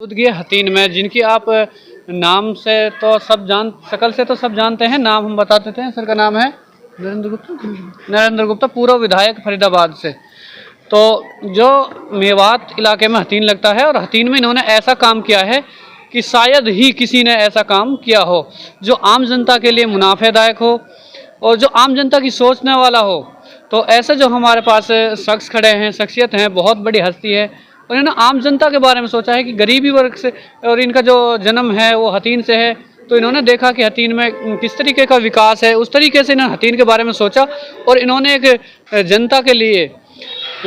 ये हतीन में जिनकी आप नाम से तो सब शकल से तो सब जानते हैं। नाम हम बता देते हैं। सर का नाम है नरेंद्र गुप्ता, पूर्व विधायक फरीदाबाद से। तो जो मेवात इलाके में हतीन लगता है और हतीन में इन्होंने ऐसा काम किया है कि शायद ही किसी ने ऐसा काम किया हो जो आम जनता के लिए मुनाफेदायक हो और जो आम जनता की सोचने वाला हो। तो ऐसे जो हमारे पास शख्स खड़े हैं, शख्सियत हैं, बहुत बड़ी हस्ती है और इन्होंने आम जनता के बारे में सोचा है कि गरीबी वर्ग से, और इनका जो जन्म है वो हतीन से है। तो इन्होंने देखा कि हतीन में किस तरीके का विकास है, उस तरीके से इन्होंने हतीन के बारे में सोचा और इन्होंने एक जनता के लिए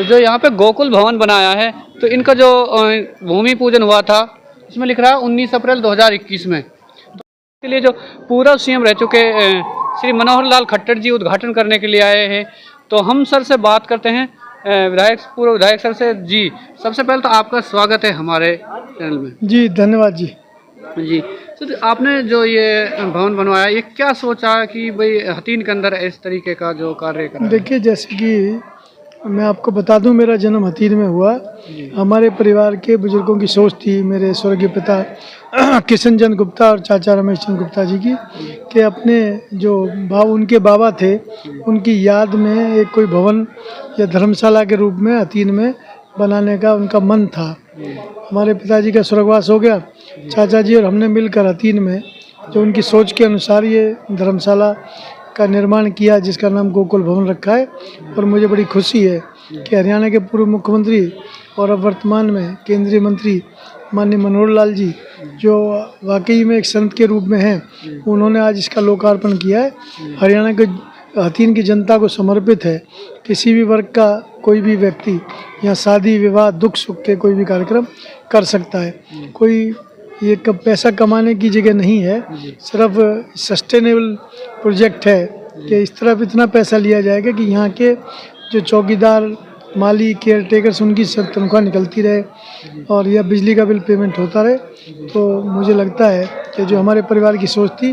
जो यहाँ पे गोकुल भवन बनाया है। तो इनका जो भूमि पूजन हुआ था, इसमें लिख रहा है 19 अप्रैल 2021 में। तो इसके लिए जो पूर्व सीएम रह चुके श्री मनोहर लाल खट्टर जी उद्घाटन करने के लिए आए हैं। तो हम सर से बात करते हैं, पूर्व विधायक सर से। जी, सबसे पहले तो आपका स्वागत है हमारे चैनल में। जी धन्यवाद जी। जी सर, आपने जो ये भवन बनवाया, ये क्या सोचा कि भाई हतीन के अंदर इस तरीके का जो कार्य करा? देखिए, जैसे कि मैं आपको बता दूं, मेरा जन्म हतीन में हुआ। हमारे परिवार के बुजुर्गों की सोच थी, मेरे स्वर्गीय पिता किशन चंद गुप्ता और चाचा रमेश चंद गुप्ता जी की, कि अपने जो उनके बाबा थे उनकी याद में एक कोई भवन या धर्मशाला के रूप में हतीन में बनाने का उनका मन था। हमारे पिताजी का स्वर्गवास हो गया, चाचा जी और हमने मिलकर हतीन में जो उनकी सोच के अनुसार ये धर्मशाला का निर्माण किया, जिसका नाम गोकुल भवन रखा है। और मुझे बड़ी खुशी है कि हरियाणा के पूर्व मुख्यमंत्री और अब वर्तमान में केंद्रीय मंत्री माननीय मनोहर लाल जी, जो वाकई में एक संत के रूप में हैं, उन्होंने आज इसका लोकार्पण किया है। हरियाणा के हतीन की जनता को समर्पित है। किसी भी वर्ग का कोई भी व्यक्ति यहाँ शादी विवाह दुख सुख के कोई भी कार्यक्रम कर सकता है। कोई ये पैसा कमाने की जगह नहीं है, सिर्फ सस्टेनेबल प्रोजेक्ट है कि इस तरफ इतना पैसा लिया जाएगा कि यहाँ के जो चौकीदार, माली, केयर टेकर्स, उनकी सब तनख्वाह निकलती रहे और यह बिजली का बिल पेमेंट होता रहे। तो मुझे लगता है कि जो हमारे परिवार की सोच थी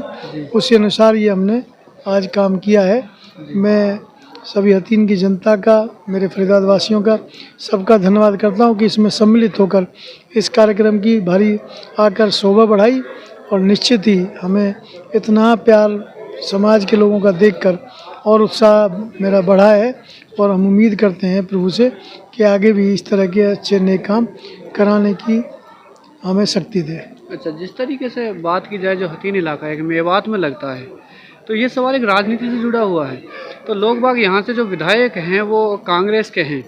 उसी अनुसार ये हमने आज काम किया है। मैं सभी हतीन की जनता का, मेरे फरीदाबाद वासियों का, सबका धन्यवाद करता हूं कि इसमें सम्मिलित होकर इस कार्यक्रम की भारी आकर शोभा बढ़ाई। और निश्चित ही हमें इतना प्यार समाज के लोगों का देखकर और उत्साह मेरा बढ़ा है और हम उम्मीद करते हैं प्रभु से कि आगे भी इस तरह के अच्छे नेक काम कराने की हमें शक्ति दे। अच्छा, जिस तरीके से बात की जाए, जो हतीन इलाका है, मेवात में लगता है, तो ये सवाल एक राजनीति से जुड़ा हुआ है। तो लोग बाग यहाँ से जो विधायक हैं वो कांग्रेस के हैं।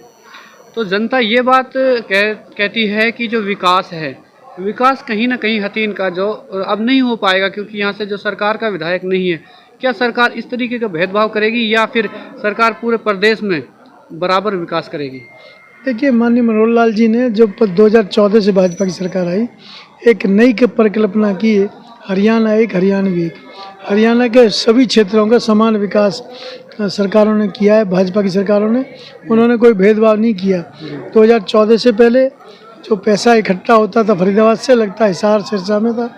तो जनता ये बात कहती है कि जो विकास है, विकास कहीं ना कहीं हतीन का जो अब नहीं हो पाएगा, क्योंकि यहाँ से जो सरकार का विधायक नहीं है। क्या सरकार इस तरीके का भेदभाव करेगी या फिर सरकार पूरे प्रदेश में बराबर विकास करेगी? देखिए, माननीय मनोहर लाल जी ने जब 2014 से भाजपा की सरकार आई, एक नई परिकल्पना की, हरियाणा एक, हरियाणवी एक। हरियाणा के सभी क्षेत्रों का समान विकास सरकारों ने किया है, भाजपा की सरकारों ने। उन्होंने कोई भेदभाव नहीं किया। 2014 से पहले जो पैसा इकट्ठा होता था फरीदाबाद से, लगता हिसार सिरसा में था,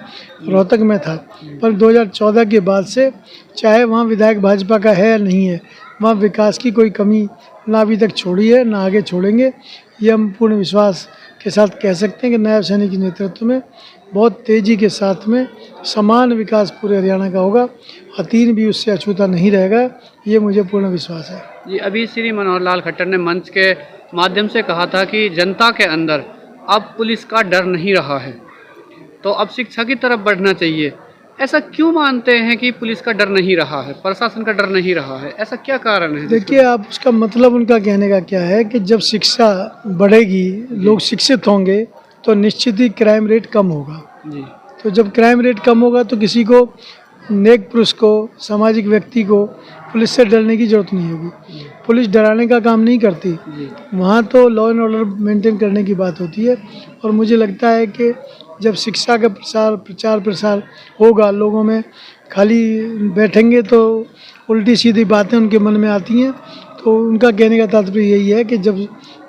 रोहतक में था। पर 2014 के बाद से चाहे वहाँ विधायक भाजपा का है या नहीं है, वहाँ विकास की कोई कमी ना अभी तक छोड़ी है, ना आगे छोड़ेंगे। ये हम पूर्ण विश्वास के साथ कह सकते हैं कि नायब सैनी के नेतृत्व में बहुत तेज़ी के साथ में समान विकास पूरे हरियाणा का होगा। हतीन भी उससे अछूता नहीं रहेगा, ये मुझे पूर्ण विश्वास है। जी, अभी श्री मनोहर लाल खट्टर ने मंच के माध्यम से कहा था कि जनता के अंदर अब पुलिस का डर नहीं रहा है, तो अब शिक्षा की तरफ बढ़ना चाहिए। ऐसा क्यों मानते हैं कि पुलिस का डर नहीं रहा है, प्रशासन का डर नहीं रहा है? ऐसा क्या कारण है? देखिए, आप उसका मतलब उनका कहने का क्या है कि जब शिक्षा बढ़ेगी, लोग शिक्षित होंगे, तो निश्चित ही क्राइम रेट कम होगा। जी। तो जब क्राइम रेट कम होगा तो किसी को, नेक पुरुष को, सामाजिक व्यक्ति को पुलिस से डरने की जरूरत नहीं होगी। पुलिस डराने का काम नहीं करती, वहाँ तो लॉ एंड ऑर्डर मेंटेन करने की बात होती है। और मुझे लगता है कि जब शिक्षा का प्रचार प्रसार होगा, लोगों में खाली बैठेंगे तो उल्टी सीधी बातें उनके मन में आती हैं। तो उनका कहने का तात्पर्य यही है कि जब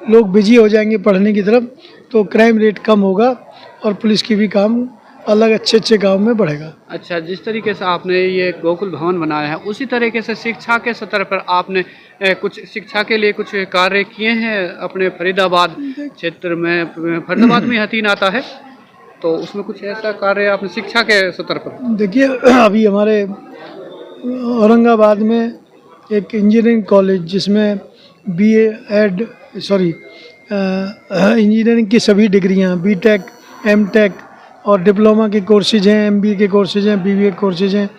लोग बिजी हो जाएंगे पढ़ने की तरफ, तो क्राइम रेट कम होगा और पुलिस की भी काम अलग अच्छे अच्छे गांव में बढ़ेगा। अच्छा, जिस तरीके से आपने ये गोकुल भवन बनाया है, उसी तरीके से शिक्षा के स्तर पर आपने कुछ शिक्षा के लिए कुछ कार्य किए हैं अपने फरीदाबाद क्षेत्र में? फरीदाबाद में हतीन आता है। तो उसमें कुछ ऐसा कार्य आपने शिक्षा के स्तर पर? देखिए, अभी हमारे औरंगाबाद में एक इंजीनियरिंग कॉलेज जिसमें बीए एड सॉरी इंजीनियरिंग की सभी डिग्रियां, बीटेक, एमटेक और डिप्लोमा के कोर्सेज हैं, एमबीए के कोर्सेज हैं, बीबीए कोर्सेज हैं,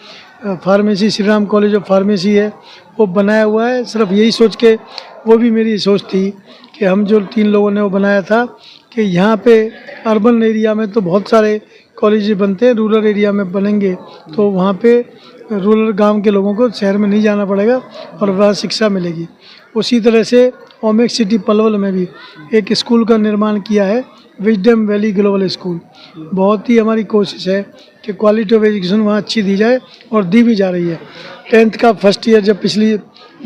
pharmacy Shri Ram college of pharmacy है, वो बनाया हुआ है। सिर्फ यही सोच के, वो भी मेरी सोच थी कि हम जो 3 लोगों ने वो बनाया था कि यहाँ पे अर्बन एरिया में तो बहुत सारे कॉलेज बनते हैं, रूरल एरिया में बनेंगे तो वहाँ पे रूरल गांव के लोगों को शहर में नहीं जाना पड़ेगा और वहाँ शिक्षा मिलेगी। उसी तरह से ओमेक सिटी पलवल में भी एक स्कूल का निर्माण किया है, विजडम वैली ग्लोबल स्कूल। बहुत ही हमारी कोशिश है कि क्वालिटी ऑफ एजुकेशन वहाँ अच्छी दी जाए और दी भी जा रही है। 10th का फर्स्ट ईयर जब पिछली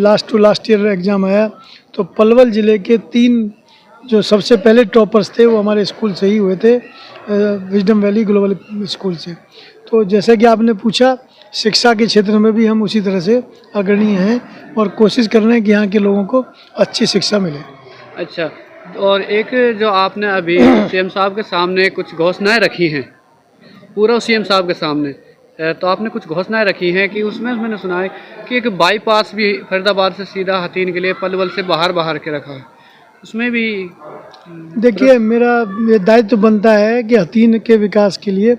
लास्ट ईयर एग्ज़ाम आया तो पलवल ज़िले के 3 जो सबसे पहले टॉपर्स थे वो हमारे स्कूल से ही हुए थे, विजडम वैली ग्लोबल स्कूल से। तो जैसा कि आपने पूछा, शिक्षा के क्षेत्र में भी हम उसी तरह से अग्रणी हैं और कोशिश कर रहे हैं कि यहाँ के लोगों को अच्छी शिक्षा मिले। अच्छा, और एक जो आपने अभी सीएम साहब के सामने कुछ घोषणाएं रखी हैं, पूरा सीएम साहब के सामने, तो आपने कुछ घोषणाएं रखी हैं कि उसमें मैंने सुना है कि एक बाईपास भी फरीदाबाद से सीधा हथीन के लिए पलवल से बाहर के रखा है, उसमें भी देखिए, मेरा ये दायित्व बनता है कि हथीन के विकास के लिए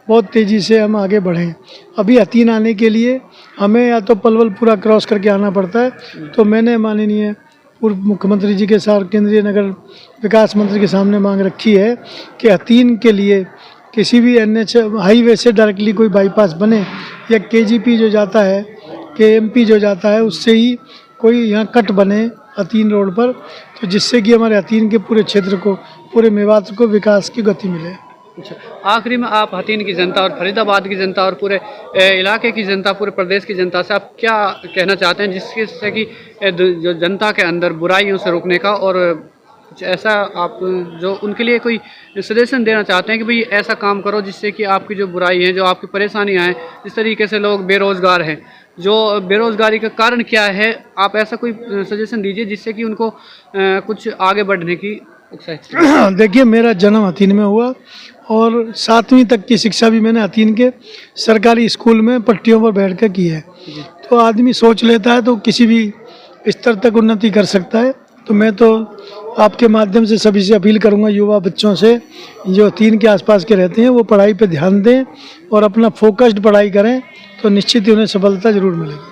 बहुत तेज़ी से हम आगे बढ़ें। अभी हथीन आने के लिए हमें या तो पलवल पूरा क्रॉस करके आना पड़ता है, तो मैंने माननीय पूर्व मुख्यमंत्री जी के साथ केंद्रीय नगर विकास मंत्री के सामने मांग रखी है कि हथीन के लिए किसी भी NH हाईवे से डायरेक्टली कोई बाईपास बने या KGP जो जाता है, KMP जो जाता है, उससे ही कोई यहाँ कट बने हथीन रोड पर, तो जिससे कि हमारे हथीन के पूरे क्षेत्र को, पूरे मेवात को विकास की गति मिले। अच्छा, आखिरी में आप हथीन की जनता और फरीदाबाद की जनता और पूरे इलाके की जनता, पूरे प्रदेश की जनता से आप क्या कहना चाहते हैं जिससे कि जो जनता के अंदर बुराइयों से रोकने का, और कुछ ऐसा आप जो उनके लिए कोई सजेशन देना चाहते हैं कि भाई ऐसा काम करो जिससे कि आपकी जो बुराई है, जो आपकी परेशानियां हैं, जिस तरीके से लोग बेरोज़गार हैं, जो बेरोज़गारी का कारण क्या है, आप ऐसा कोई सजेशन दीजिए जिससे कि उनको कुछ आगे बढ़ने की उत्साहित। देखिए, मेरा जन्म हथीन में हुआ और 7वीं तक की शिक्षा भी मैंने हथीन के सरकारी स्कूल में पट्टियों पर बैठ कर की है। तो आदमी सोच लेता है तो किसी भी स्तर तक उन्नति कर सकता है। तो मैं तो आपके माध्यम से सभी से अपील करूंगा, युवा बच्चों से जो हथीन के आसपास के रहते हैं वो पढ़ाई पे ध्यान दें और अपना फोकस्ड पढ़ाई करें, तो निश्चित ही उन्हें सफलता जरूर मिलेगी।